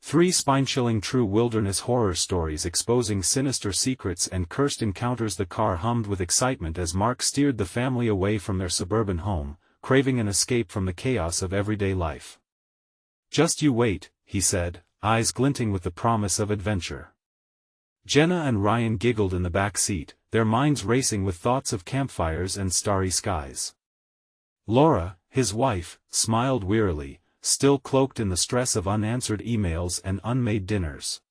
3 spine-chilling true wilderness horror stories exposing sinister secrets and cursed encounters. The car hummed with excitement as Mark steered the family away from their suburban home, craving an escape from the chaos of everyday life. "Just you wait," he said, eyes glinting with the promise of adventure. Jenna and Ryan giggled in the back seat, their minds racing with thoughts of campfires and starry skies. Laura, his wife, smiled wearily, still cloaked in the stress of unanswered emails and unmade dinners.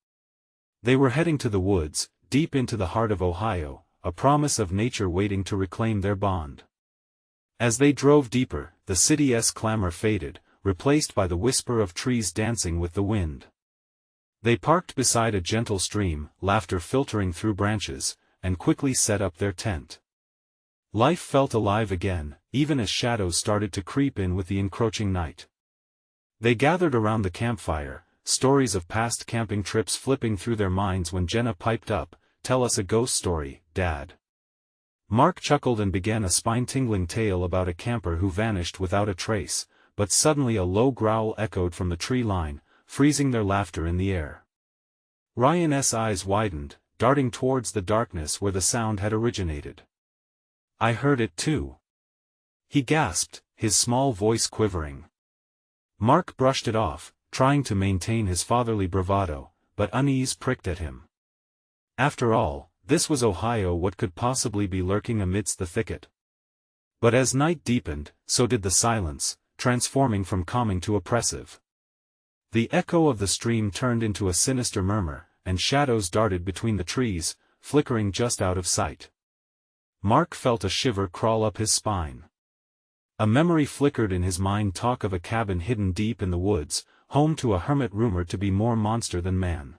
They were heading to the woods, deep into the heart of Ohio, a promise of nature waiting to reclaim their bond. As they drove deeper, the city's clamor faded, replaced by the whisper of trees dancing with the wind. They parked beside a gentle stream, laughter filtering through branches, and quickly set up their tent. Life felt alive again, even as shadows started to creep in with the encroaching night. They gathered around the campfire, stories of past camping trips flipping through their minds when Jenna piped up, "Tell us a ghost story, Dad." Mark chuckled and began a spine-tingling tale about a camper who vanished without a trace, but suddenly a low growl echoed from the tree line, freezing their laughter in the air. Ryan's eyes widened, darting towards the darkness where the sound had originated. "I heard it too," he gasped, his small voice quivering. Mark brushed it off, trying to maintain his fatherly bravado, but unease pricked at him. After all, this was Ohio. What could possibly be lurking amidst the thicket? But as night deepened, so did the silence, transforming from calming to oppressive. The echo of the stream turned into a sinister murmur, and shadows darted between the trees, flickering just out of sight. Mark felt a shiver crawl up his spine. A memory flickered in his mind, talk of a cabin hidden deep in the woods, home to a hermit rumored to be more monster than man.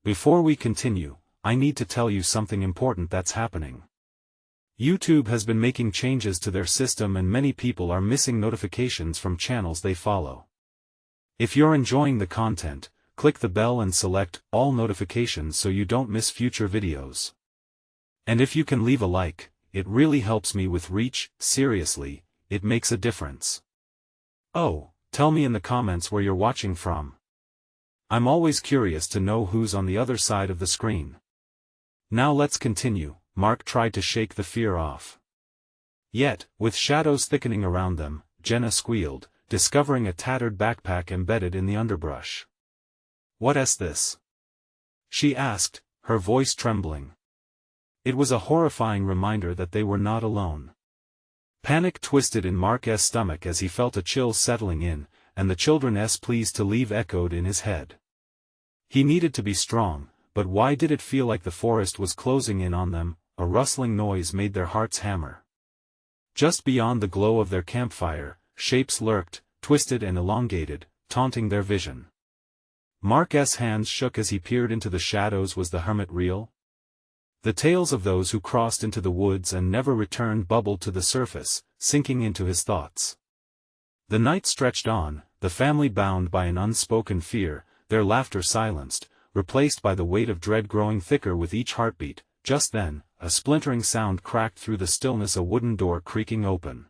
"Before we continue, I need to tell you something important that's happening. YouTube has been making changes to their system and many people are missing notifications from channels they follow. If you're enjoying the content, click the bell and select all notifications so you don't miss future videos. And if you can leave a like, it really helps me with reach. Seriously, it makes a difference. Oh, tell me in the comments where you're watching from. I'm always curious to know who's on the other side of the screen." "Now let's continue." Mark tried to shake the fear off. Yet, with shadows thickening around them, Jenna squealed, discovering a tattered backpack embedded in the underbrush. "What's this?" she asked, her voice trembling. It was a horrifying reminder that they were not alone. Panic twisted in Mark's stomach as he felt a chill settling in, and the children's pleas to leave echoed in his head. He needed to be strong, but why did it feel like the forest was closing in on them? A rustling noise made their hearts hammer. Just beyond the glow of their campfire, shapes lurked, twisted and elongated, taunting their vision. Mark's hands shook as he peered into the shadows. Was the hermit real? The tales of those who crossed into the woods and never returned bubbled to the surface, sinking into his thoughts. The night stretched on, the family bound by an unspoken fear, their laughter silenced, replaced by the weight of dread growing thicker with each heartbeat. Just then, a splintering sound cracked through the stillness, a wooden door creaking open.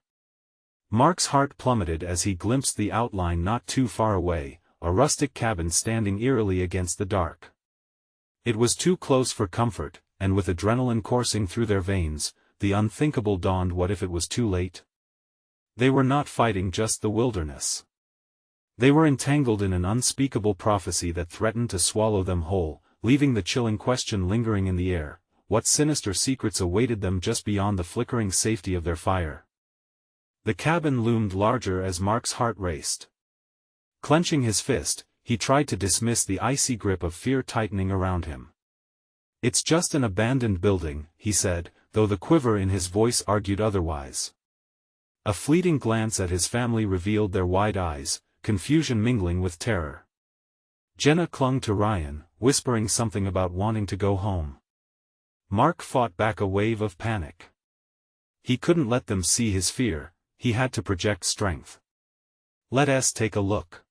Mark's heart plummeted as he glimpsed the outline not too far away, a rustic cabin standing eerily against the dark. It was too close for comfort, and with adrenaline coursing through their veins, the unthinkable dawned. What if it was too late? They were not fighting just the wilderness. They were entangled in an unspeakable prophecy that threatened to swallow them whole, leaving the chilling question lingering in the air: what sinister secrets awaited them just beyond the flickering safety of their fire? The cabin loomed larger as Mark's heart raced. Clenching his fist, he tried to dismiss the icy grip of fear tightening around him. "It's just an abandoned building," he said, though the quiver in his voice argued otherwise. A fleeting glance at his family revealed their wide eyes, confusion mingling with terror. Jenna clung to Ryan, whispering something about wanting to go home. Mark fought back a wave of panic. He couldn't let them see his fear, he had to project strength. "Let us take a look."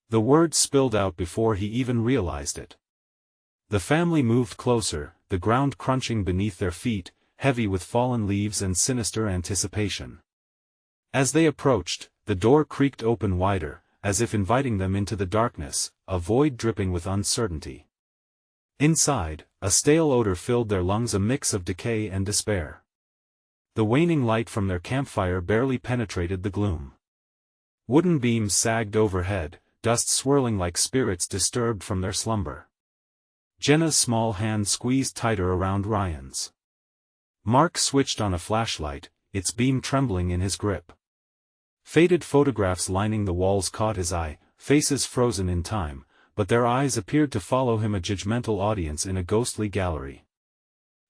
The words spilled out before he even realized it. The family moved closer, the ground crunching beneath their feet, heavy with fallen leaves and sinister anticipation. As they approached, the door creaked open wider, as if inviting them into the darkness, a void dripping with uncertainty. Inside, a stale odor filled their lungs, a mix of decay and despair. The waning light from their campfire barely penetrated the gloom. Wooden beams sagged overhead, dust swirling like spirits disturbed from their slumber. Jenna's small hand squeezed tighter around Ryan's. Mark switched on a flashlight, its beam trembling in his grip. Faded photographs lining the walls caught his eye, faces frozen in time, but their eyes appeared to follow him, a judgmental audience in a ghostly gallery.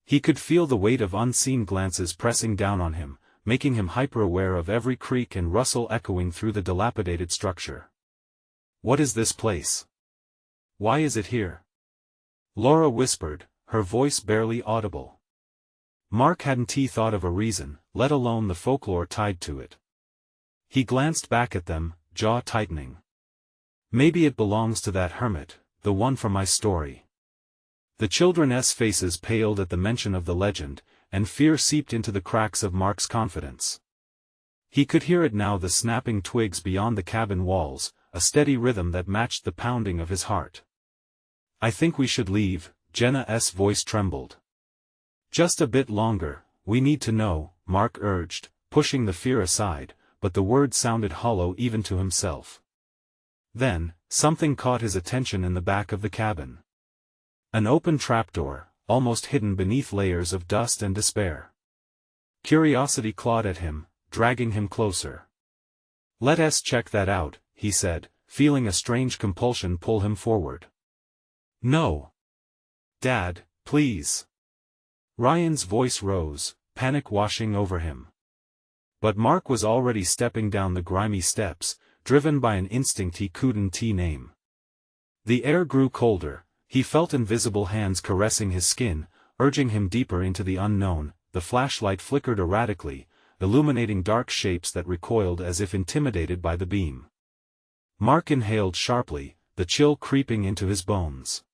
He could feel the weight of unseen glances pressing down on him, making him hyper-aware of every creak and rustle echoing through the dilapidated structure. "What is this place? Why is it here?" Laura whispered, her voice barely audible. Mark hadn't thought of a reason, let alone the folklore tied to it. He glanced back at them, jaw tightening. "Maybe it belongs to that hermit, the one from my story." The children's faces paled at the mention of the legend, and fear seeped into the cracks of Mark's confidence. He could hear it now, the snapping twigs beyond the cabin walls, a steady rhythm that matched the pounding of his heart. "I think we should leave," Jenna's voice trembled. "Just a bit longer, we need to know," Mark urged, pushing the fear aside, but the words sounded hollow even to himself. Then, something caught his attention in the back of the cabin. An open trapdoor, almost hidden beneath layers of dust and despair. Curiosity clawed at him, dragging him closer. "Let's check that out," he said, feeling a strange compulsion pull him forward. "No. Dad, please." Ryan's voice rose, panic washing over him. But Mark was already stepping down the grimy steps, driven by an instinct he couldn't name. The air grew colder, he felt invisible hands caressing his skin, urging him deeper into the unknown. The flashlight flickered erratically, illuminating dark shapes that recoiled as if intimidated by the beam. Mark inhaled sharply, the chill creeping into his bones.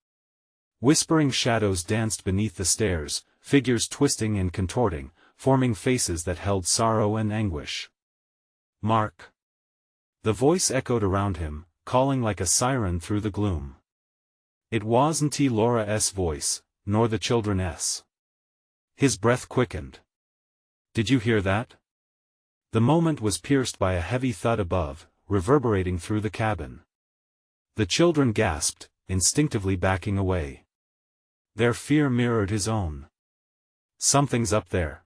Whispering shadows danced beneath the stairs, figures twisting and contorting, forming faces that held sorrow and anguish. "Mark!" The voice echoed around him, calling like a siren through the gloom. It wasn't Laura's voice, nor the children's. His breath quickened. "Did you hear that?" The moment was pierced by a heavy thud above, reverberating through the cabin. The children gasped, instinctively backing away. Their fear mirrored his own. "Something's up there!"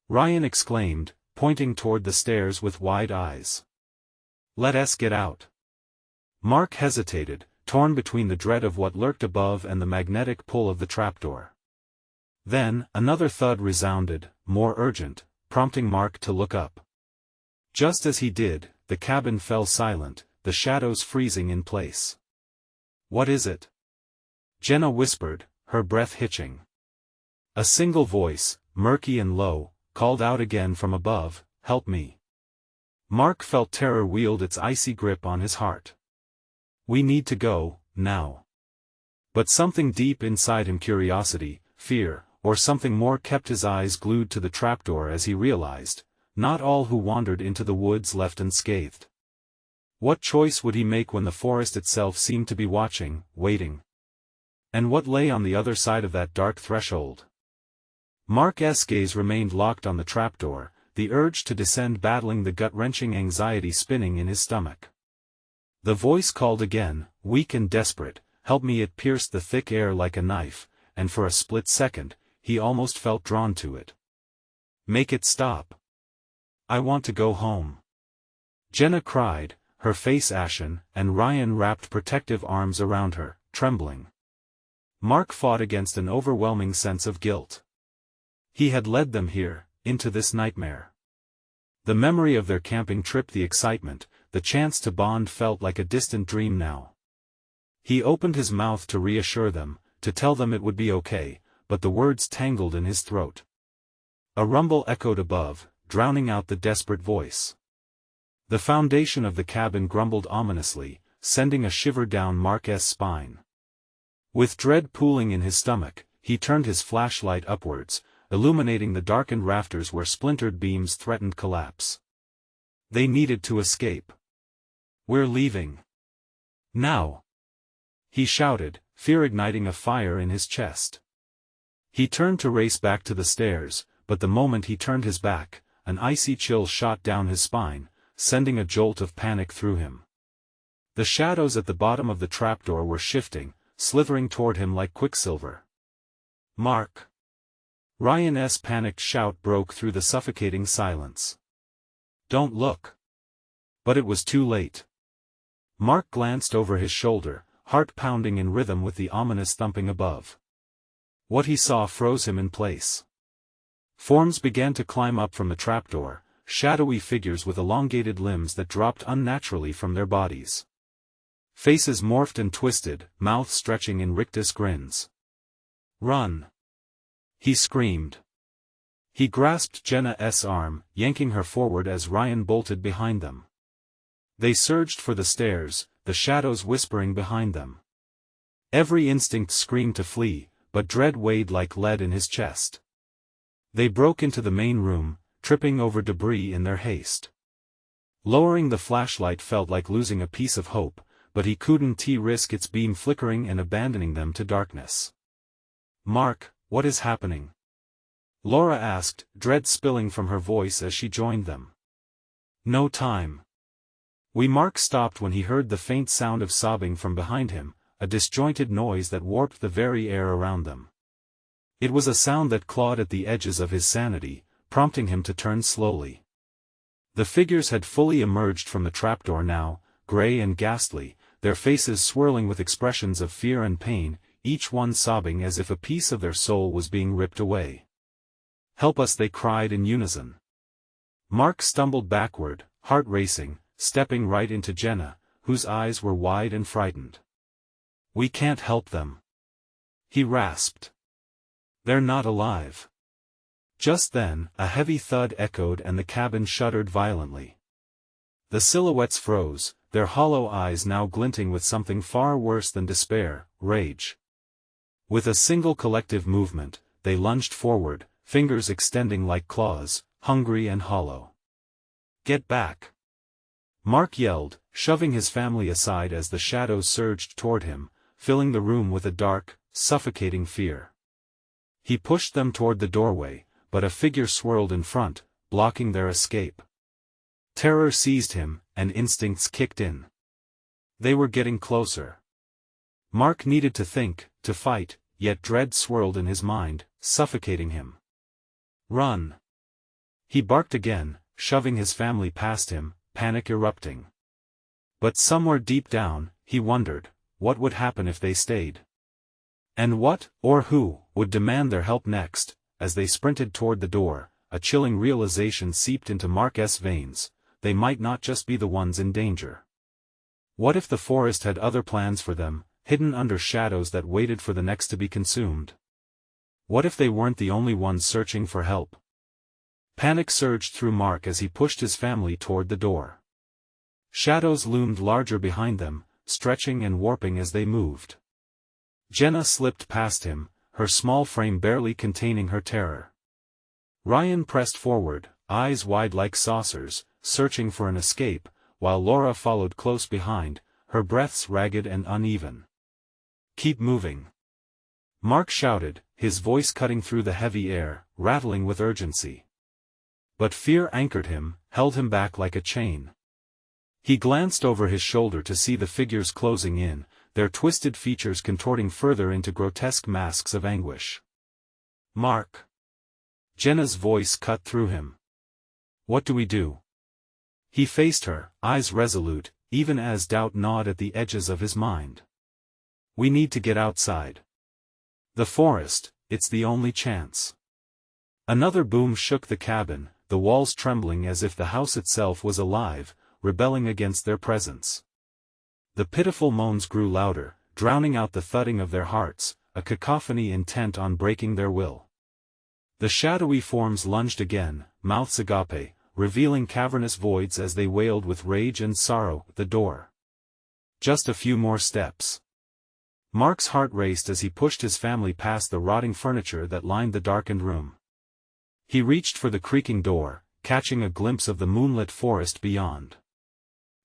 Ryan exclaimed, pointing toward the stairs with wide eyes. "Let's get out." Mark hesitated, torn between the dread of what lurked above and the magnetic pull of the trapdoor. Then, another thud resounded, more urgent, prompting Mark to look up. Just as he did, the cabin fell silent, the shadows freezing in place. "What is it?" Jenna whispered, her breath hitching. A single voice, murky and low, called out again from above, "Help me." Mark felt terror wield its icy grip on his heart. "We need to go, now." But something deep inside him, curiosity, fear, or something more, kept his eyes glued to the trapdoor as he realized, not all who wandered into the woods left unscathed. What choice would he make when the forest itself seemed to be watching, waiting? And what lay on the other side of that dark threshold? Mark's gaze remained locked on the trapdoor, the urge to descend battling the gut-wrenching anxiety spinning in his stomach. The voice called again, weak and desperate, "Help me." It pierced the thick air like a knife, and for a split second, he almost felt drawn to it. "Make it stop. I want to go home." Jenna cried, her face ashen, and Ryan wrapped protective arms around her, trembling. Mark fought against an overwhelming sense of guilt. He had led them here, into this nightmare. The memory of their camping trip, the excitement, the chance to bond felt like a distant dream now. He opened his mouth to reassure them, to tell them it would be okay, but the words tangled in his throat. A rumble echoed above, drowning out the desperate voice. The foundation of the cabin grumbled ominously, sending a shiver down Mark's spine. With dread pooling in his stomach, he turned his flashlight upwards, illuminating the darkened rafters where splintered beams threatened collapse. They needed to escape. We're leaving. Now. He shouted, fear igniting a fire in his chest. He turned to race back to the stairs, but the moment he turned his back, an icy chill shot down his spine, sending a jolt of panic through him. The shadows at the bottom of the trapdoor were shifting, slithering toward him like quicksilver. Mark! Ryan's panicked shout broke through the suffocating silence. Don't look! But it was too late. Mark glanced over his shoulder, heart pounding in rhythm with the ominous thumping above. What he saw froze him in place. Forms began to climb up from the trapdoor, shadowy figures with elongated limbs that dropped unnaturally from their bodies. Faces morphed and twisted, mouths stretching in rictus grins. Run! He screamed. He grasped Jenna's arm, yanking her forward as Ryan bolted behind them. They surged for the stairs, the shadows whispering behind them. Every instinct screamed to flee, but dread weighed like lead in his chest. They broke into the main room, tripping over debris in their haste. Lowering the flashlight felt like losing a piece of hope, but he couldn't risk its beam flickering and abandoning them to darkness. Mark, what is happening? Laura asked, dread spilling from her voice as she joined them. No time. Mark stopped when he heard the faint sound of sobbing from behind him, a disjointed noise that warped the very air around them. It was a sound that clawed at the edges of his sanity, prompting him to turn slowly. The figures had fully emerged from the trapdoor now, gray and ghastly, their faces swirling with expressions of fear and pain, each one sobbing as if a piece of their soul was being ripped away. Help us, they cried in unison. Mark stumbled backward, heart racing, stepping right into Jenna, whose eyes were wide and frightened. We can't help them. He rasped. They're not alive. Just then, a heavy thud echoed and the cabin shuddered violently. The silhouettes froze, their hollow eyes now glinting with something far worse than despair, rage. With a single collective movement, they lunged forward, fingers extending like claws, hungry and hollow. Get back! Mark yelled, shoving his family aside as the shadows surged toward him, filling the room with a dark, suffocating fear. He pushed them toward the doorway, but a figure swirled in front, blocking their escape. Terror seized him, and instincts kicked in. They were getting closer. Mark needed to think, to fight, yet dread swirled in his mind, suffocating him. Run! He barked again, shoving his family past him, panic erupting. But somewhere deep down, he wondered, what would happen if they stayed? And what, or who, would demand their help next? As they sprinted toward the door, a chilling realization seeped into Mark's veins, they might not just be the ones in danger. What if the forest had other plans for them, hidden under shadows that waited for the next to be consumed? What if they weren't the only ones searching for help? Panic surged through Mark as he pushed his family toward the door. Shadows loomed larger behind them, stretching and warping as they moved. Jenna slipped past him, her small frame barely containing her terror. Ryan pressed forward, eyes wide like saucers, searching for an escape, while Laura followed close behind, her breaths ragged and uneven. Keep moving! Mark shouted, his voice cutting through the heavy air, rattling with urgency. But fear anchored him, held him back like a chain. He glanced over his shoulder to see the figures closing in, their twisted features contorting further into grotesque masks of anguish. Mark! Jenna's voice cut through him. What do we do? He faced her, eyes resolute, even as doubt gnawed at the edges of his mind. We need to get outside. The forest, it's the only chance. Another boom shook the cabin, the walls trembling as if the house itself was alive, rebelling against their presence. The pitiful moans grew louder, drowning out the thudding of their hearts, a cacophony intent on breaking their will. The shadowy forms lunged again, mouths agape, revealing cavernous voids as they wailed with rage and sorrow. The door. Just a few more steps. Mark's heart raced as he pushed his family past the rotting furniture that lined the darkened room. He reached for the creaking door, catching a glimpse of the moonlit forest beyond.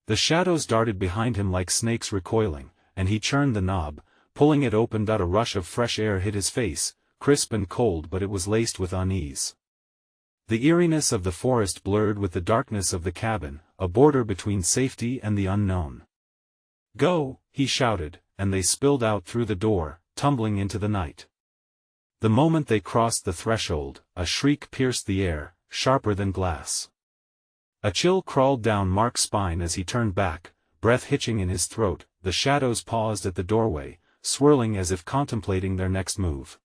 The shadows darted behind him like snakes recoiling, and he churned the knob, pulling it open. A rush of fresh air hit his face, crisp and cold, but it was laced with unease. The eeriness of the forest blurred with the darkness of the cabin, a border between safety and the unknown. "Go!" he shouted, and they spilled out through the door, tumbling into the night. The moment they crossed the threshold, a shriek pierced the air, sharper than glass. A chill crawled down Mark's spine as he turned back, breath hitching in his throat. The shadows paused at the doorway, swirling as if contemplating their next move.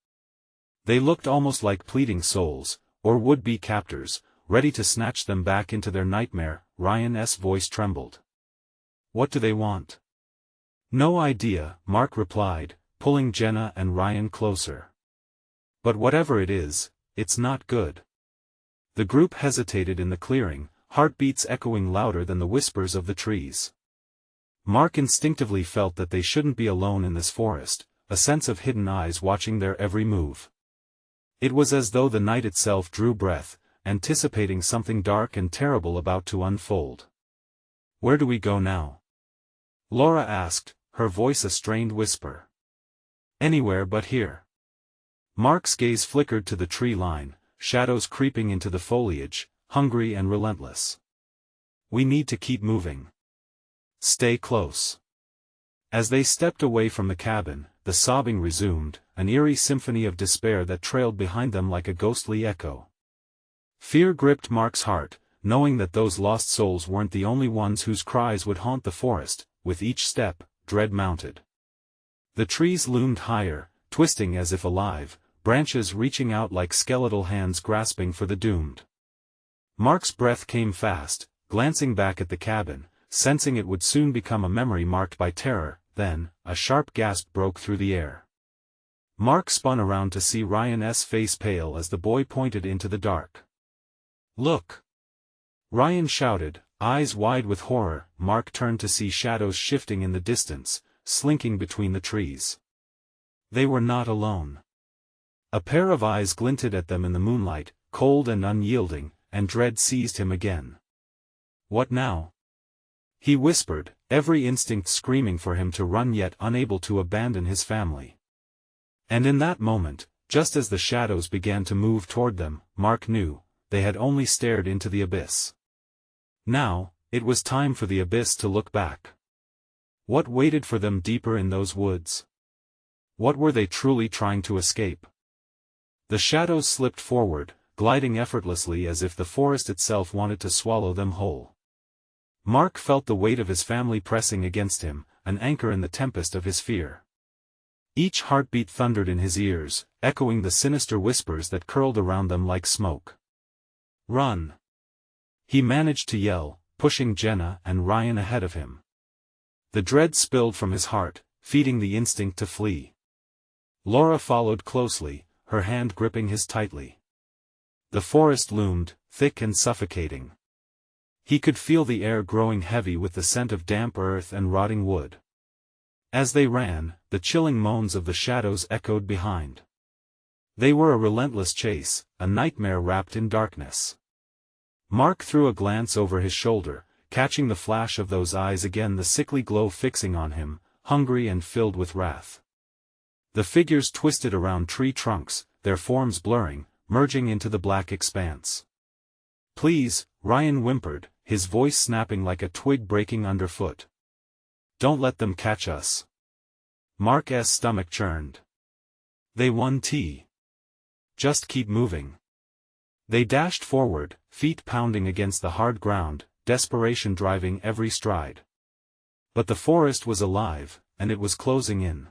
They looked almost like pleading souls, or would-be captors, ready to snatch them back into their nightmare. Ryan's voice trembled. "What do they want?" "No idea," Mark replied, pulling Jenna and Ryan closer. "But whatever it is, it's not good." The group hesitated in the clearing, heartbeats echoing louder than the whispers of the trees. Mark instinctively felt that they shouldn't be alone in this forest, a sense of hidden eyes watching their every move. It was as though the night itself drew breath, anticipating something dark and terrible about to unfold. "Where do we go now?" Laura asked, her voice a strained whisper. "Anywhere but here." Mark's gaze flickered to the tree line, shadows creeping into the foliage, hungry and relentless. "We need to keep moving. Stay close." As they stepped away from the cabin, the sobbing resumed, an eerie symphony of despair that trailed behind them like a ghostly echo. Fear gripped Mark's heart, knowing that those lost souls weren't the only ones whose cries would haunt the forest. With each step, dread mounted. The trees loomed higher, twisting as if alive, branches reaching out like skeletal hands grasping for the doomed. Mark's breath came fast, glancing back at the cabin, sensing it would soon become a memory marked by terror. Then, a sharp gasp broke through the air. Mark spun around to see Ryan's face pale as the boy pointed into the dark. "Look!" Ryan shouted, eyes wide with horror. Mark turned to see shadows shifting in the distance, slinking between the trees. They were not alone. A pair of eyes glinted at them in the moonlight, cold and unyielding, and dread seized him again. "What now?" he whispered, every instinct screaming for him to run yet unable to abandon his family. And in that moment, just as the shadows began to move toward them, Mark knew, they had only stared into the abyss. Now, it was time for the abyss to look back. What waited for them deeper in those woods? What were they truly trying to escape? The shadows slipped forward, gliding effortlessly as if the forest itself wanted to swallow them whole. Mark felt the weight of his family pressing against him, an anchor in the tempest of his fear. Each heartbeat thundered in his ears, echoing the sinister whispers that curled around them like smoke. "Run!" he managed to yell, pushing Jenna and Ryan ahead of him. The dread spilled from his heart, feeding the instinct to flee. Laura followed closely, her hand gripping his tightly. The forest loomed, thick and suffocating. He could feel the air growing heavy with the scent of damp earth and rotting wood. As they ran, the chilling moans of the shadows echoed behind. They were a relentless chase, a nightmare wrapped in darkness. Mark threw a glance over his shoulder, catching the flash of those eyes again, the sickly glow fixing on him, hungry and filled with wrath. The figures twisted around tree trunks, their forms blurring, merging into the black expanse. "Please," Ryan whimpered, his voice snapping like a twig breaking underfoot. "Don't let them catch us." Mark's stomach churned. "They won't. Just keep moving." They dashed forward, feet pounding against the hard ground, desperation driving every stride. But the forest was alive, and it was closing in.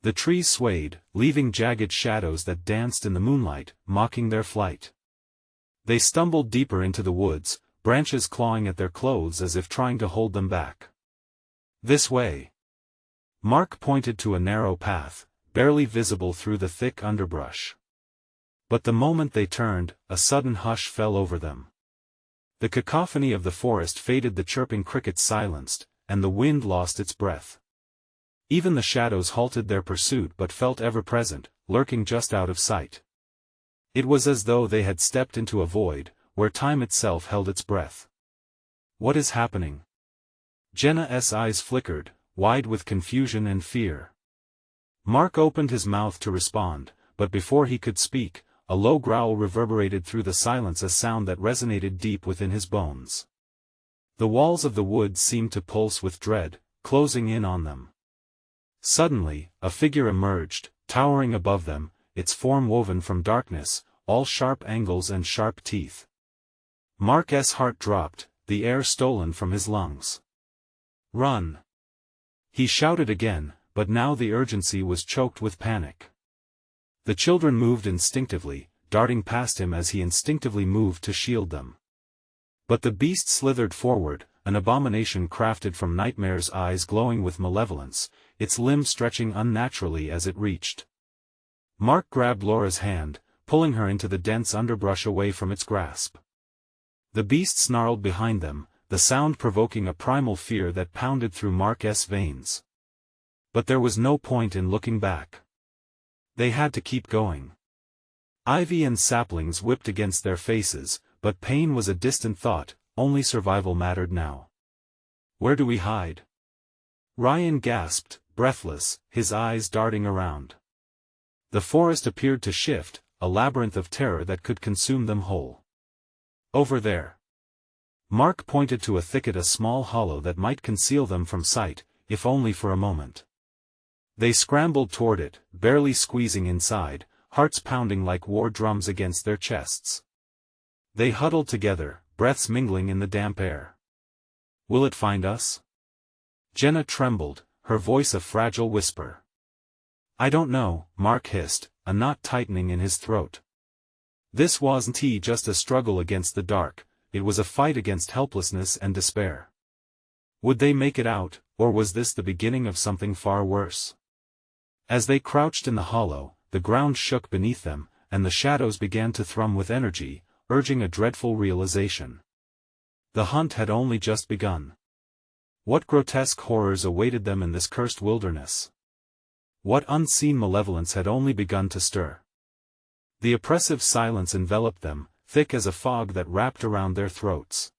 The trees swayed, leaving jagged shadows that danced in the moonlight, mocking their flight. They stumbled deeper into the woods, branches clawing at their clothes as if trying to hold them back. "This way." Mark pointed to a narrow path, barely visible through the thick underbrush. But the moment they turned, a sudden hush fell over them. The cacophony of the forest faded, the chirping crickets silenced, and the wind lost its breath. Even the shadows halted their pursuit but felt ever present, lurking just out of sight. It was as though they had stepped into a void, where time itself held its breath. "What is happening?" Jenna's eyes flickered, wide with confusion and fear. Mark opened his mouth to respond, but before he could speak, a low growl reverberated through the silence, a sound that resonated deep within his bones. The walls of the woods seemed to pulse with dread, closing in on them. Suddenly, a figure emerged, towering above them, its form woven from darkness, all sharp angles and sharp teeth. Mark's heart dropped, the air stolen from his lungs. "Run!" he shouted again, but now the urgency was choked with panic. The children moved instinctively, darting past him as he instinctively moved to shield them. But the beast slithered forward, an abomination crafted from nightmares, eyes glowing with malevolence, its limbs stretching unnaturally as it reached. Mark grabbed Laura's hand, pulling her into the dense underbrush away from its grasp. The beast snarled behind them, the sound provoking a primal fear that pounded through Mark's veins. But there was no point in looking back. They had to keep going. Ivy and saplings whipped against their faces, but pain was a distant thought, only survival mattered now. "Where do we hide?" Ryan gasped, breathless, his eyes darting around. The forest appeared to shift, a labyrinth of terror that could consume them whole. "Over there." Mark pointed to a thicket, a small hollow that might conceal them from sight, if only for a moment. They scrambled toward it, barely squeezing inside, hearts pounding like war drums against their chests. They huddled together, breaths mingling in the damp air. "Will it find us?" Jenna trembled, her voice a fragile whisper. "I don't know," Mark hissed, a knot tightening in his throat. This wasn't just a struggle against the dark, it was a fight against helplessness and despair. Would they make it out, or was this the beginning of something far worse? As they crouched in the hollow, the ground shook beneath them, and the shadows began to thrum with energy, urging a dreadful realization. The hunt had only just begun. What grotesque horrors awaited them in this cursed wilderness? What unseen malevolence had only begun to stir? The oppressive silence enveloped them, thick as a fog that wrapped around their throats.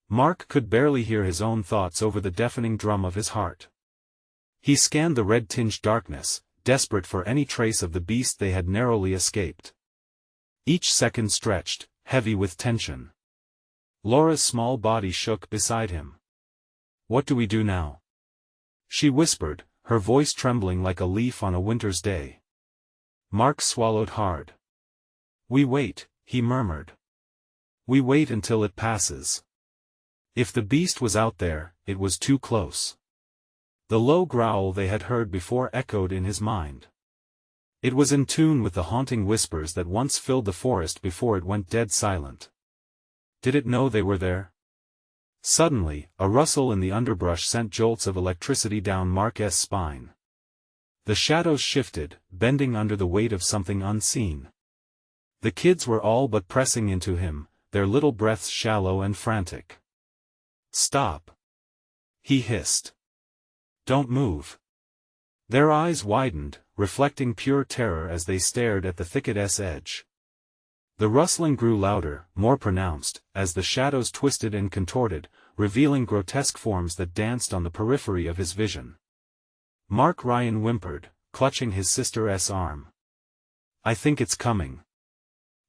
Mark could barely hear his own thoughts over the deafening drum of his heart. He scanned the red-tinged darkness, desperate for any trace of the beast they had narrowly escaped. Each second stretched, heavy with tension. Laura's small body shook beside him. "What do we do now?" she whispered, her voice trembling like a leaf on a winter's day. Mark swallowed hard. "We wait," he murmured. "We wait until it passes." If the beast was out there, it was too close. The low growl they had heard before echoed in his mind. It was in tune with the haunting whispers that once filled the forest before it went dead silent. Did it know they were there? Suddenly, a rustle in the underbrush sent jolts of electricity down Mark's spine. The shadows shifted, bending under the weight of something unseen. The kids were all but pressing into him, their little breaths shallow and frantic. "Stop!" he hissed. "Don't move." Their eyes widened, reflecting pure terror as they stared at the thicket's edge. The rustling grew louder, more pronounced, as the shadows twisted and contorted, revealing grotesque forms that danced on the periphery of his vision. Mark Ryan whimpered, clutching his sister's arm. "I think it's coming."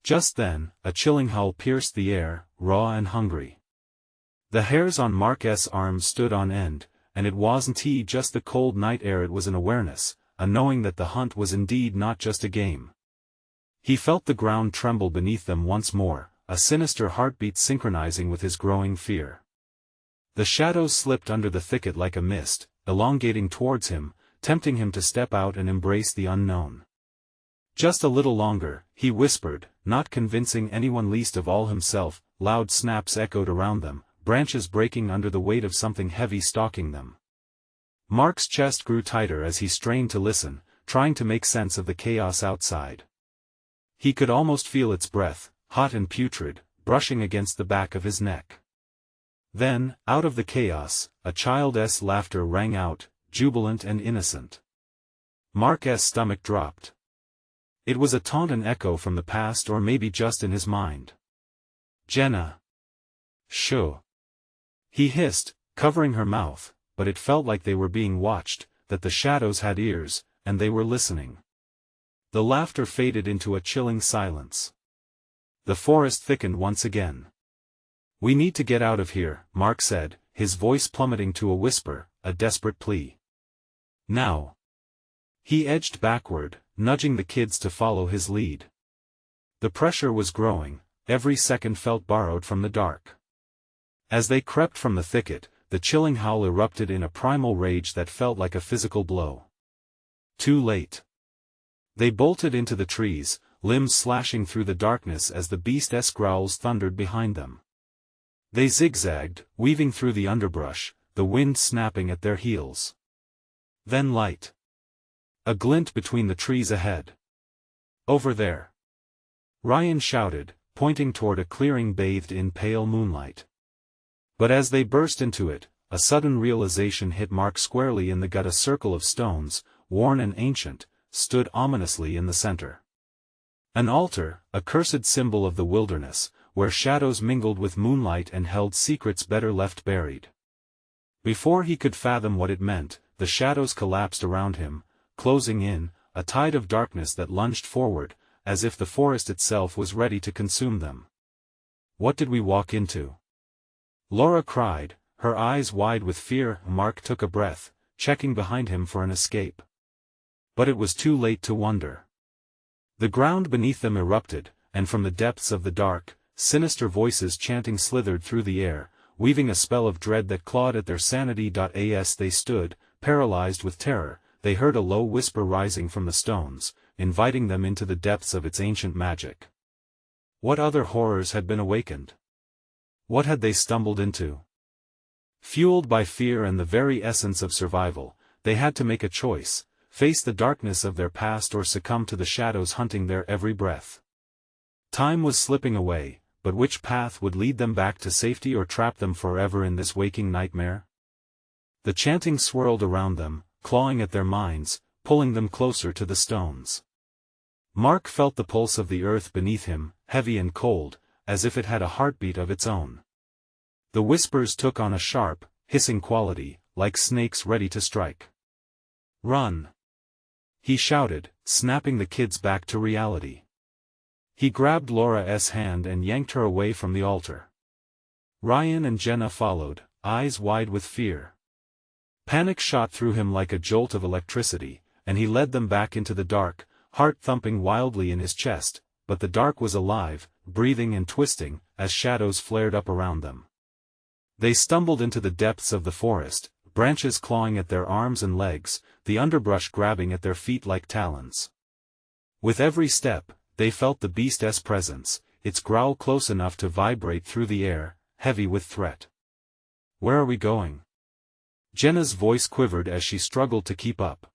Just then, a chilling howl pierced the air, raw and hungry. The hairs on Mark's arms stood on end, and it wasn't just the cold night air, it was an awareness, a knowing that the hunt was indeed not just a game. He felt the ground tremble beneath them once more, a sinister heartbeat synchronizing with his growing fear. The shadows slipped under the thicket like a mist, elongating towards him, tempting him to step out and embrace the unknown. "Just a little longer," he whispered, not convincing anyone, least of all himself. Loud snaps echoed around them, branches breaking under the weight of something heavy stalking them. Mark's chest grew tighter as he strained to listen, trying to make sense of the chaos outside. He could almost feel its breath, hot and putrid, brushing against the back of his neck. Then, out of the chaos, a child's laughter rang out, jubilant and innocent. Mark's stomach dropped. It was a taunting echo from the past, or maybe just in his mind. "Jenna." "Shoo," he hissed, covering her mouth, but it felt like they were being watched, that the shadows had ears, and they were listening. The laughter faded into a chilling silence. The forest thickened once again. "We need to get out of here," Mark said, his voice plummeting to a whisper, a desperate plea. "Now." He edged backward, nudging the kids to follow his lead. The pressure was growing, every second felt borrowed from the dark. As they crept from the thicket, the chilling howl erupted in a primal rage that felt like a physical blow. Too late. They bolted into the trees, limbs slashing through the darkness as the beast's growls thundered behind them. They zigzagged, weaving through the underbrush, the wind snapping at their heels. Then light. A glint between the trees ahead. "Over there!" Ryan shouted, pointing toward a clearing bathed in pale moonlight. But as they burst into it, a sudden realization hit Mark squarely in the gut. A circle of stones, worn and ancient, stood ominously in the center. An altar, a cursed symbol of the wilderness, where shadows mingled with moonlight and held secrets better left buried. Before he could fathom what it meant, the shadows collapsed around him, closing in, a tide of darkness that lunged forward, as if the forest itself was ready to consume them. "What did we walk into?" Laura cried, her eyes wide with fear. Mark took a breath, checking behind him for an escape. But it was too late to wonder. The ground beneath them erupted, and from the depths of the dark, sinister voices chanting slithered through the air, weaving a spell of dread that clawed at their sanity. As they stood, paralyzed with terror, they heard a low whisper rising from the stones, inviting them into the depths of its ancient magic. What other horrors had been awakened? What had they stumbled into? Fueled by fear and the very essence of survival, they had to make a choice: face the darkness of their past or succumb to the shadows hunting their every breath. Time was slipping away, but which path would lead them back to safety or trap them forever in this waking nightmare? The chanting swirled around them, clawing at their minds, pulling them closer to the stones. Mark felt the pulse of the earth beneath him, heavy and cold, as if it had a heartbeat of its own. The whispers took on a sharp, hissing quality, like snakes ready to strike. "Run!" he shouted, snapping the kids back to reality. He grabbed Laura's hand and yanked her away from the altar. Ryan and Jenna followed, eyes wide with fear. Panic shot through him like a jolt of electricity, and he led them back into the dark, heart thumping wildly in his chest, but the dark was alive, breathing and twisting, as shadows flared up around them. They stumbled into the depths of the forest, branches clawing at their arms and legs, the underbrush grabbing at their feet like talons. With every step, they felt the beast's presence, its growl close enough to vibrate through the air, heavy with threat. "Where are we going?" Jenna's voice quivered as she struggled to keep up.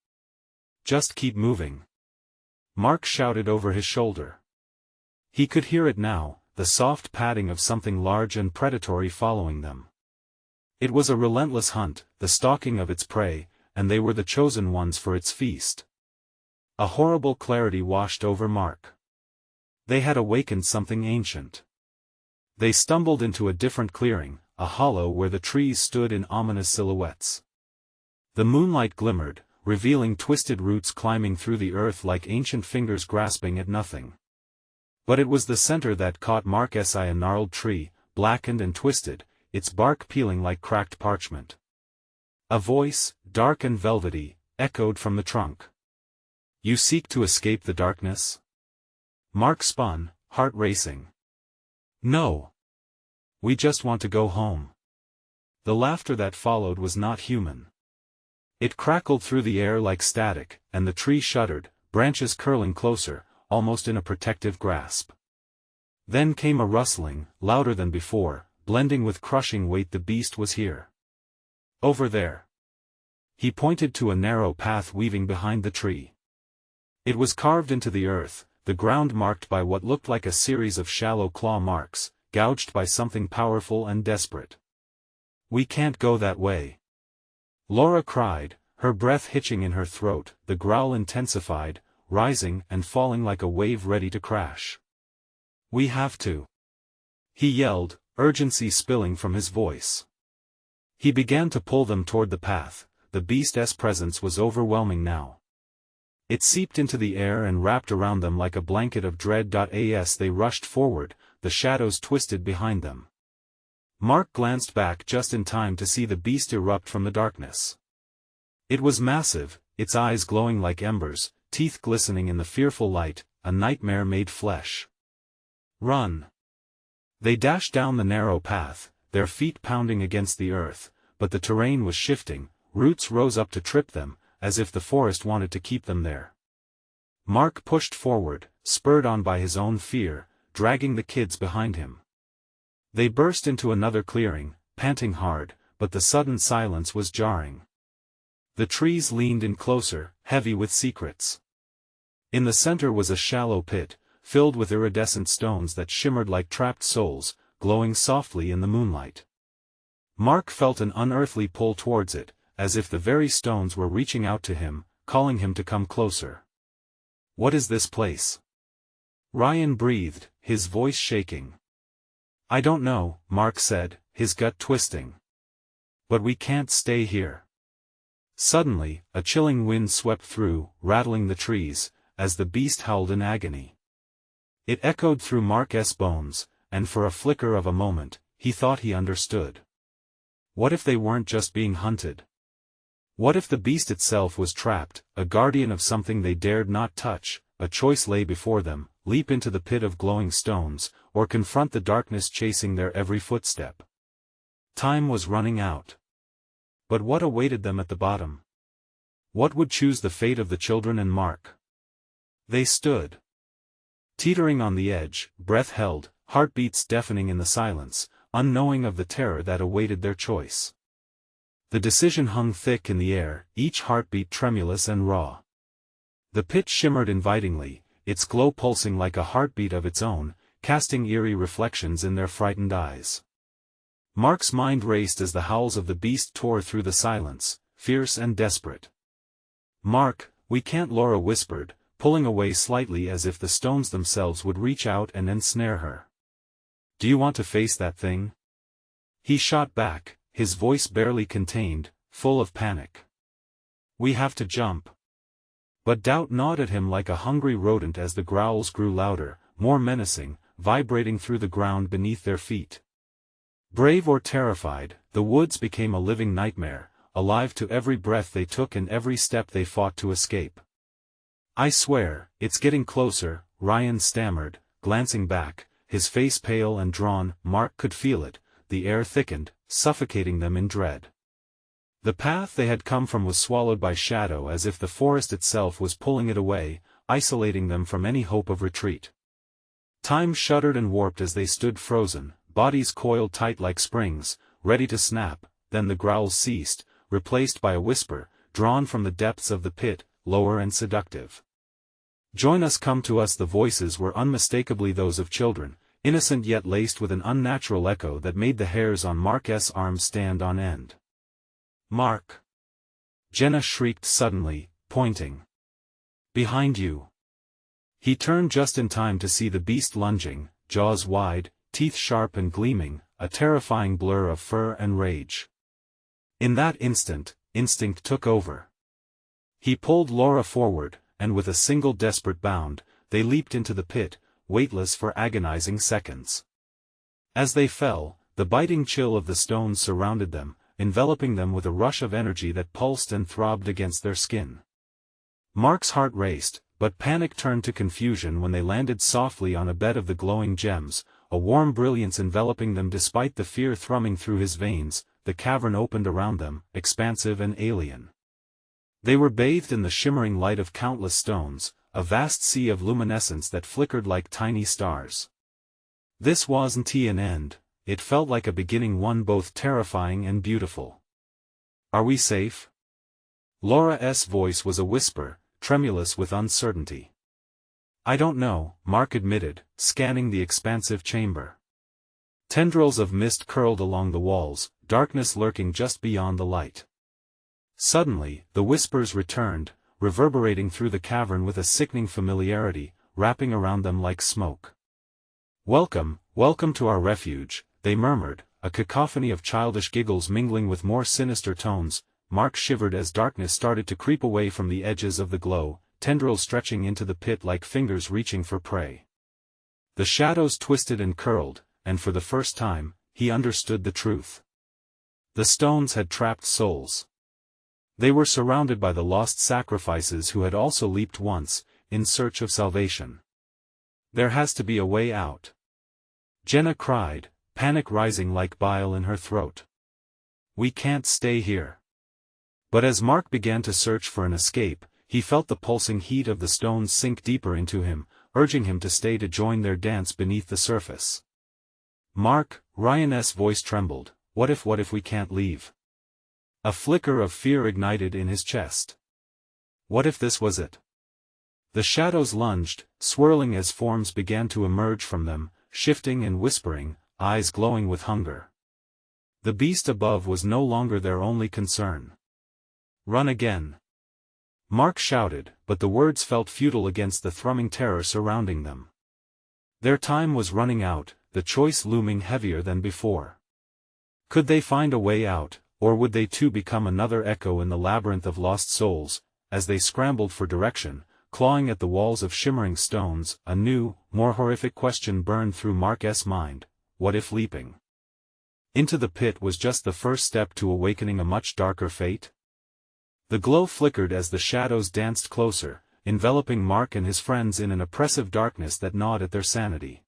"Just keep moving," Mark shouted over his shoulder. He could hear it now, the soft padding of something large and predatory following them. It was a relentless hunt, the stalking of its prey, and they were the chosen ones for its feast. A horrible clarity washed over Mark. They had awakened something ancient. They stumbled into a different clearing, a hollow where the trees stood in ominous silhouettes. The moonlight glimmered, revealing twisted roots climbing through the earth like ancient fingers grasping at nothing. But it was the center that caught Mark's eye. A gnarled tree, blackened and twisted, its bark peeling like cracked parchment. A voice, dark and velvety, echoed from the trunk. "You seek to escape the darkness?" Mark spun, heart racing. "No. We just want to go home." The laughter that followed was not human. It crackled through the air like static, and the tree shuddered, branches curling closer, almost in a protective grasp. Then came a rustling, louder than before, blending with crushing weight. The beast was here. "Over there." He pointed to a narrow path weaving behind the tree. It was carved into the earth, the ground marked by what looked like a series of shallow claw marks, gouged by something powerful and desperate. "We can't go that way," Laura cried, her breath hitching in her throat. The growl intensified, rising and falling like a wave ready to crash. "We have to," he yelled, urgency spilling from his voice. He began to pull them toward the path. The beast's presence was overwhelming now. It seeped into the air and wrapped around them like a blanket of dread. As they rushed forward, the shadows twisted behind them. Mark glanced back just in time to see the beast erupt from the darkness. It was massive, its eyes glowing like embers, teeth glistening in the fearful light, a nightmare made flesh. Run! They dashed down the narrow path, their feet pounding against the earth, but the terrain was shifting, roots rose up to trip them, as if the forest wanted to keep them there. Mark pushed forward, spurred on by his own fear, dragging the kids behind him. They burst into another clearing, panting hard, but the sudden silence was jarring. The trees leaned in closer, heavy with secrets. In the center was a shallow pit, filled with iridescent stones that shimmered like trapped souls, glowing softly in the moonlight. Mark felt an unearthly pull towards it, as if the very stones were reaching out to him, calling him to come closer. "What is this place?" Ryan breathed, his voice shaking. "I don't know," Mark said, his gut twisting. "But we can't stay here." Suddenly, a chilling wind swept through, rattling the trees, as the beast howled in agony. It echoed through Mark's bones, and for a flicker of a moment, he thought he understood. What if they weren't just being hunted? What if the beast itself was trapped, a guardian of something they dared not touch? A choice lay before them: leap into the pit of glowing stones, or confront the darkness chasing their every footstep. Time was running out. But what awaited them at the bottom? What would choose the fate of the children and Mark? They stood, teetering on the edge, breath held, heartbeats deafening in the silence, unknowing of the terror that awaited their choice. The decision hung thick in the air, each heartbeat tremulous and raw. The pit shimmered invitingly, its glow pulsing like a heartbeat of its own, casting eerie reflections in their frightened eyes. Mark's mind raced as the howls of the beast tore through the silence, fierce and desperate. "Mark, we can't," Laura whispered, pulling away slightly as if the stones themselves would reach out and ensnare her. "Do you want to face that thing?" He shot back, his voice barely contained, full of panic. "We have to jump." But doubt gnawed at him like a hungry rodent as the growls grew louder, more menacing, vibrating through the ground beneath their feet. Brave or terrified, the woods became a living nightmare, alive to every breath they took and every step they fought to escape. "I swear, it's getting closer," Ryan stammered, glancing back, his face pale and drawn. Mark could feel it, the air thickened, suffocating them in dread. The path they had come from was swallowed by shadow as if the forest itself was pulling it away, isolating them from any hope of retreat. Time shuddered and warped as they stood frozen, bodies coiled tight like springs, ready to snap. Then the growls ceased, replaced by a whisper, drawn from the depths of the pit, lower and seductive. "Join us, come to us." The voices were unmistakably those of children, innocent yet laced with an unnatural echo that made the hairs on Mark's arms stand on end. "Mark!" Jenna shrieked suddenly, pointing. "Behind you!" He turned just in time to see the beast lunging, jaws wide, teeth sharp and gleaming, a terrifying blur of fur and rage. In that instant, instinct took over. He pulled Laura forward, and with a single desperate bound, they leaped into the pit, weightless for agonizing seconds. As they fell, the biting chill of the stones surrounded them, enveloping them with a rush of energy that pulsed and throbbed against their skin. Mark's heart raced, but panic turned to confusion when they landed softly on a bed of the glowing gems, a warm brilliance enveloping them despite the fear thrumming through his veins. The cavern opened around them, expansive and alien. They were bathed in the shimmering light of countless stones, a vast sea of luminescence that flickered like tiny stars. This wasn't an end, it felt like a beginning, one both terrifying and beautiful. "Are we safe?" Laura's voice was a whisper, tremulous with uncertainty. "I don't know," Mark admitted, scanning the expansive chamber. Tendrils of mist curled along the walls, darkness lurking just beyond the light. Suddenly, the whispers returned, reverberating through the cavern with a sickening familiarity, wrapping around them like smoke. Welcome, welcome to our refuge," they murmured, a cacophony of childish giggles mingling with more sinister tones. Mark shivered as darkness started to creep away from the edges of the glow, tendrils stretching into the pit like fingers reaching for prey. The shadows twisted and curled, and for the first time, he understood the truth. The stones had trapped souls. They were surrounded by the lost sacrifices who had also leaped once, in search of salvation. There has to be a way out. Jenna cried, panic rising like bile in her throat. We can't stay here. But as Mark began to search for an escape, he felt the pulsing heat of the stones sink deeper into him, urging him to stay to join their dance beneath the surface. Mark, Ryan's voice trembled, what if we can't leave? A flicker of fear ignited in his chest. What if this was it? The shadows lunged, swirling as forms began to emerge from them, shifting and whispering, eyes glowing with hunger. The beast above was no longer their only concern. Run again. Mark shouted, but the words felt futile against the thrumming terror surrounding them. Their time was running out, the choice looming heavier than before. Could they find a way out, or would they too become another echo in the labyrinth of lost souls? As they scrambled for direction, clawing at the walls of shimmering stones, a new, more horrific question burned through Mark's mind: what if leaping into the pit was just the first step to awakening a much darker fate? The glow flickered as the shadows danced closer, enveloping Mark and his friends in an oppressive darkness that gnawed at their sanity.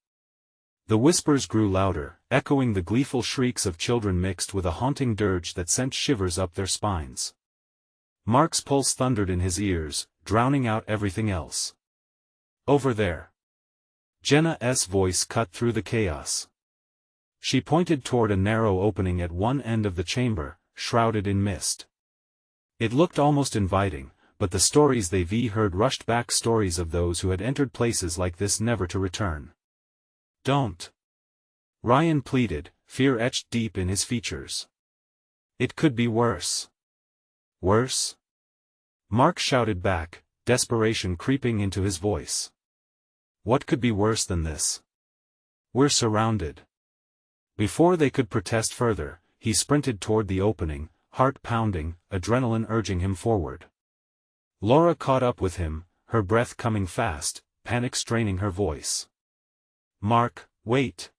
The whispers grew louder, echoing the gleeful shrieks of children mixed with a haunting dirge that sent shivers up their spines. Mark's pulse thundered in his ears, drowning out everything else. Over there. Jenna's voice cut through the chaos. She pointed toward a narrow opening at one end of the chamber, shrouded in mist. It looked almost inviting, but the stories they've heard rushed back, stories of those who had entered places like this never to return. Don't. Ryan pleaded, fear etched deep in his features. It could be worse. Worse? Mark shouted back, desperation creeping into his voice. What could be worse than this? We're surrounded. Before they could protest further, he sprinted toward the opening, heart pounding, adrenaline urging him forward. Laura caught up with him, her breath coming fast, panic straining her voice. Mark, wait.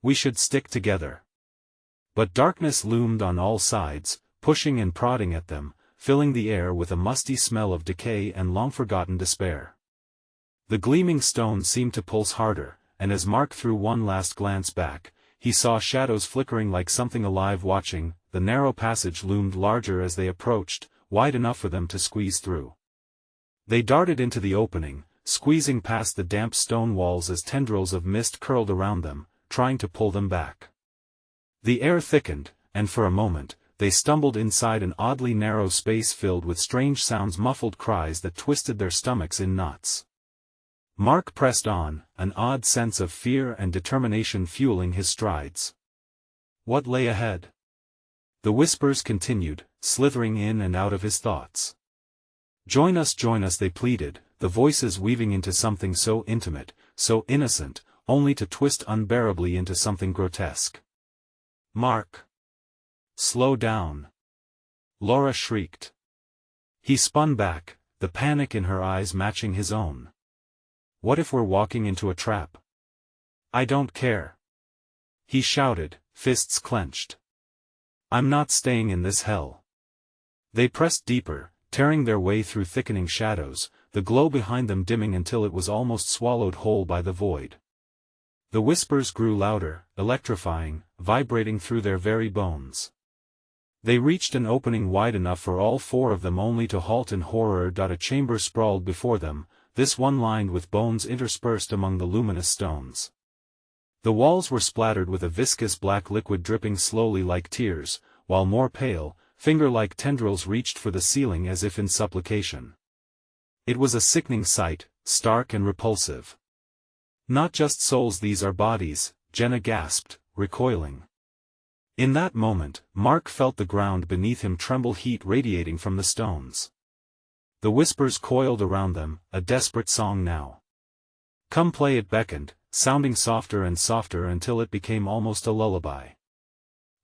We should stick together. But darkness loomed on all sides, pushing and prodding at them, filling the air with a musty smell of decay and long-forgotten despair. The gleaming stone seemed to pulse harder, and as Mark threw one last glance back, he saw shadows flickering like something alive watching. The narrow passage loomed larger as they approached, wide enough for them to squeeze through. They darted into the opening, squeezing past the damp stone walls as tendrils of mist curled around them, trying to pull them back. The air thickened, and for a moment, they stumbled inside an oddly narrow space filled with strange sounds, muffled cries that twisted their stomachs in knots. Mark pressed on, an odd sense of fear and determination fueling his strides. What lay ahead? The whispers continued, slithering in and out of his thoughts. Join us, they pleaded, the voices weaving into something so intimate, so innocent, only to twist unbearably into something grotesque. Mark! Slow down! Laura shrieked. He spun back, the panic in her eyes matching his own. What if we're walking into a trap? I don't care. He shouted, fists clenched. I'm not staying in this hell. They pressed deeper, tearing their way through thickening shadows, the glow behind them dimming until it was almost swallowed whole by the void. The whispers grew louder, electrifying, vibrating through their very bones. They reached an opening wide enough for all four of them, only to halt in horror. A chamber sprawled before them, this one lined with bones interspersed among the luminous stones. The walls were splattered with a viscous black liquid dripping slowly like tears, while more pale, finger-like tendrils reached for the ceiling as if in supplication. It was a sickening sight, stark and repulsive. Not just souls, these are bodies, Jenna gasped, recoiling. In that moment, Mark felt the ground beneath him tremble, heat radiating from the stones. The whispers coiled around them, a desperate song now. Come play, it beckoned, sounding softer and softer until it became almost a lullaby.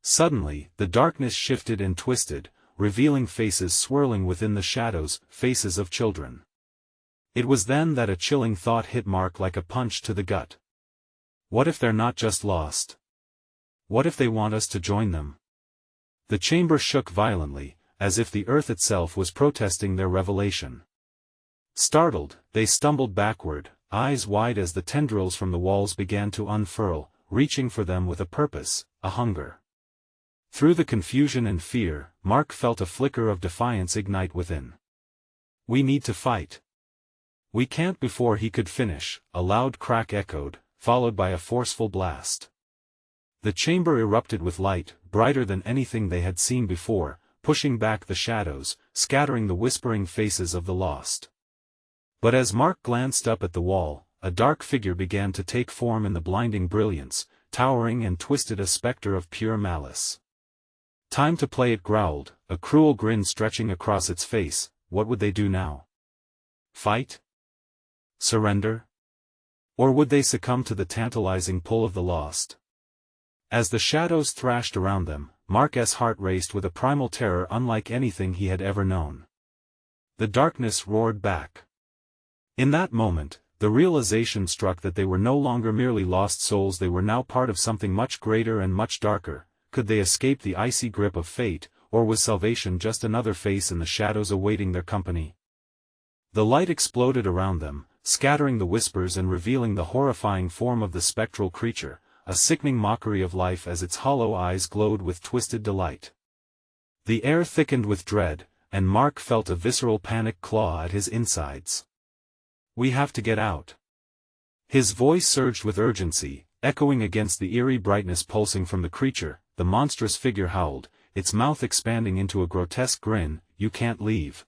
Suddenly, the darkness shifted and twisted, revealing faces swirling within the shadows, faces of children. It was then that a chilling thought hit Mark like a punch to the gut. What if they're not just lost? What if they want us to join them? The chamber shook violently, as if the earth itself was protesting their revelation. Startled, they stumbled backward, eyes wide as the tendrils from the walls began to unfurl, reaching for them with a purpose, a hunger. Through the confusion and fear, Mark felt a flicker of defiance ignite within. "We need to fight. We can't." Before he could finish, a loud crack echoed, followed by a forceful blast. The chamber erupted with light, brighter than anything they had seen before, pushing back the shadows, scattering the whispering faces of the lost. But as Mark glanced up at the wall, a dark figure began to take form in the blinding brilliance, towering and twisted, a specter of pure malice. "Time to play," it growled, a cruel grin stretching across its face. What would they do now? Fight? Surrender? Or would they succumb to the tantalizing pull of the lost? As the shadows thrashed around them, Mark's heart raced with a primal terror unlike anything he had ever known. The darkness roared back. In that moment, the realization struck that they were no longer merely lost souls, they were now part of something much greater and much darker. Could they escape the icy grip of fate, or was salvation just another face in the shadows awaiting their company? The light exploded around them, scattering the whispers and revealing the horrifying form of the spectral creature, a sickening mockery of life as its hollow eyes glowed with twisted delight. The air thickened with dread, and Mark felt a visceral panic claw at his insides. "We have to get out." His voice surged with urgency, echoing against the eerie brightness pulsing from the creature. The monstrous figure howled, its mouth expanding into a grotesque grin. "You can't leave.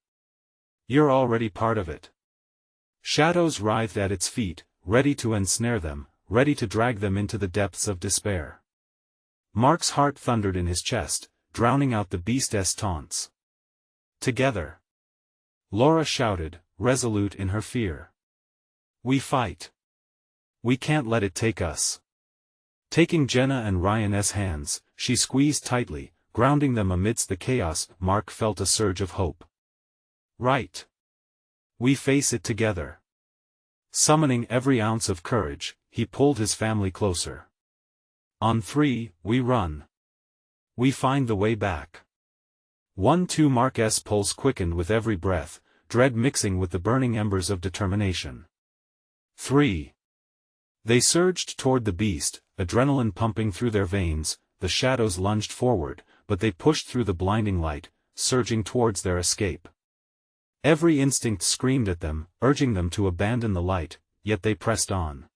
You're already part of it." Shadows writhed at its feet, ready to ensnare them, ready to drag them into the depths of despair. Mark's heart thundered in his chest, drowning out the beast's taunts. "Together!" Laura shouted, resolute in her fear. "We fight. We can't let it take us." Taking Jenna and Ryan's hands, she squeezed tightly, grounding them amidst the chaos. Mark felt a surge of hope. "Right. We face it together." Summoning every ounce of courage, he pulled his family closer. "On three, we run. We find the way back." 1-2. Mark's pulse quickened with every breath, dread mixing with the burning embers of determination. 3. They surged toward the beast, adrenaline pumping through their veins. The shadows lunged forward, but they pushed through the blinding light, surging towards their escape. Every instinct screamed at them, urging them to abandon the light, yet they pressed on.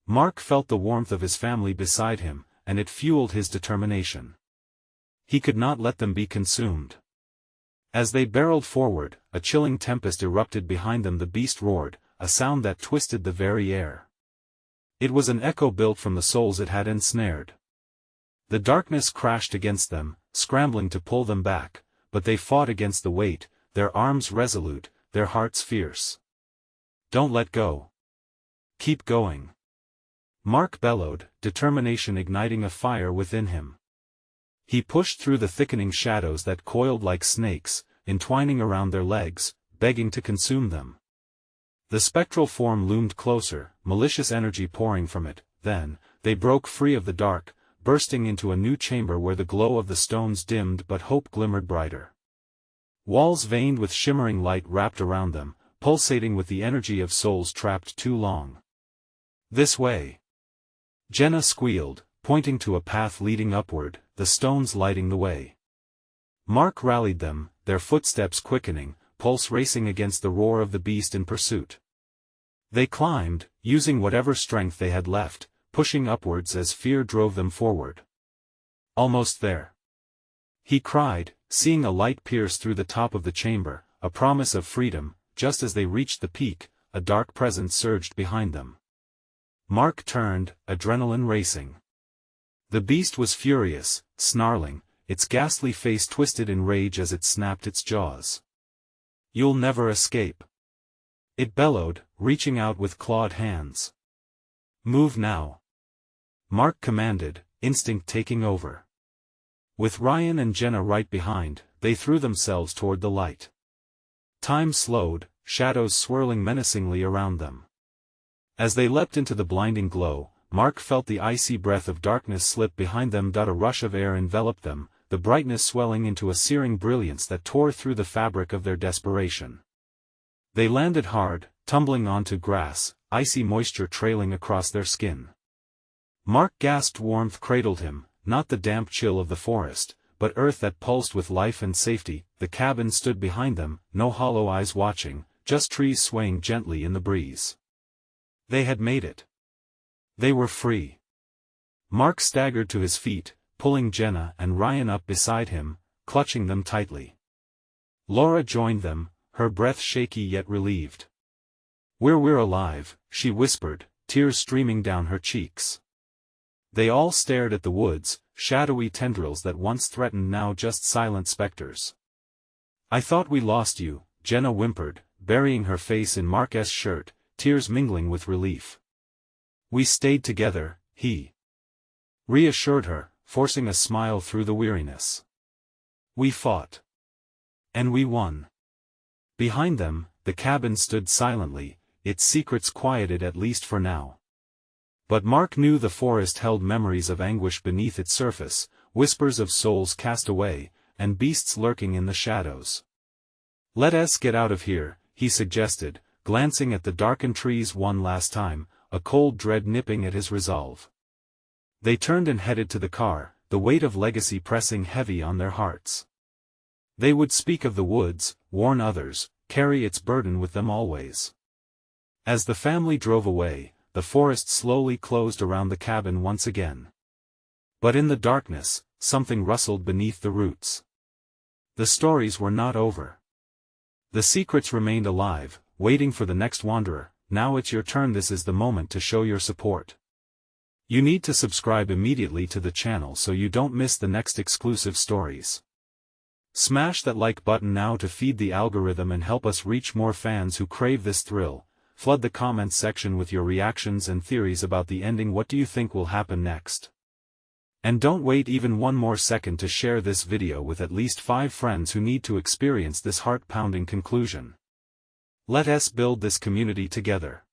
Mark felt the warmth of his family beside him, and it fueled his determination. He could not let them be consumed. As they barreled forward, a chilling tempest erupted behind them. The beast roared, a sound that twisted the very air. It was an echo built from the souls it had ensnared. The darkness crashed against them, scrambling to pull them back, but they fought against the weight, their arms resolute, their hearts fierce. "Don't let go. Keep going." Mark bellowed, determination igniting a fire within him. He pushed through the thickening shadows that coiled like snakes, entwining around their legs, begging to consume them. The spectral form loomed closer, malicious energy pouring from it. Then, they broke free of the dark, bursting into a new chamber where the glow of the stones dimmed but hope glimmered brighter. Walls veined with shimmering light wrapped around them, pulsating with the energy of souls trapped too long. "This way!" Jenna squealed, pointing to a path leading upward, the stones lighting the way. Mark rallied them, their footsteps quickening, pulse racing against the roar of the beast in pursuit. They climbed, using whatever strength they had left, pushing upwards as fear drove them forward. "Almost there!" he cried, seeing a light pierce through the top of the chamber, a promise of freedom. Just as they reached the peak, a dark presence surged behind them. Mark turned, adrenaline racing. The beast was furious, snarling, its ghastly face twisted in rage as it snapped its jaws. "You'll never escape," it bellowed, reaching out with clawed hands. "Move now," Mark commanded, instinct taking over. With Ryan and Jenna right behind, they threw themselves toward the light. Time slowed, shadows swirling menacingly around them. As they leapt into the blinding glow, Mark felt the icy breath of darkness slip behind them. A rush of air enveloped them, the brightness swelling into a searing brilliance that tore through the fabric of their desperation. They landed hard, tumbling onto grass, icy moisture trailing across their skin. Mark gasped. Warmth cradled him, not the damp chill of the forest, but earth that pulsed with life and safety. The cabin stood behind them, no hollow eyes watching, just trees swaying gently in the breeze. They had made it. They were free. Mark staggered to his feet, pulling Jenna and Ryan up beside him, clutching them tightly. Laura joined them, her breath shaky yet relieved. We're alive," she whispered, tears streaming down her cheeks. They all stared at the woods, shadowy tendrils that once threatened now just silent specters. "I thought we lost you," Jenna whimpered, burying her face in Mark's shirt, tears mingling with relief. "We stayed together," he reassured her, forcing a smile through the weariness. "We fought. And we won." Behind them, the cabin stood silently, its secrets quieted at least for now. But Mark knew the forest held memories of anguish beneath its surface, whispers of souls cast away, and beasts lurking in the shadows. "Let us get out of here," he suggested, glancing at the darkened trees one last time, a cold dread nipping at his resolve. They turned and headed to the car, the weight of legacy pressing heavy on their hearts. They would speak of the woods, warn others, carry its burden with them always. As the family drove away, the forest slowly closed around the cabin once again. But in the darkness, something rustled beneath the roots. The stories were not over. The secrets remained alive, waiting for the next wanderer. Now it's your turn. This is the moment to show your support. You need to subscribe immediately to the channel so you don't miss the next exclusive stories. Smash that like button now to feed the algorithm and help us reach more fans who crave this thrill. Flood the comments section with your reactions and theories about the ending. What do you think will happen next? And don't wait even one more second to share this video with at least 5 friends who need to experience this heart-pounding conclusion. Let us build this community together.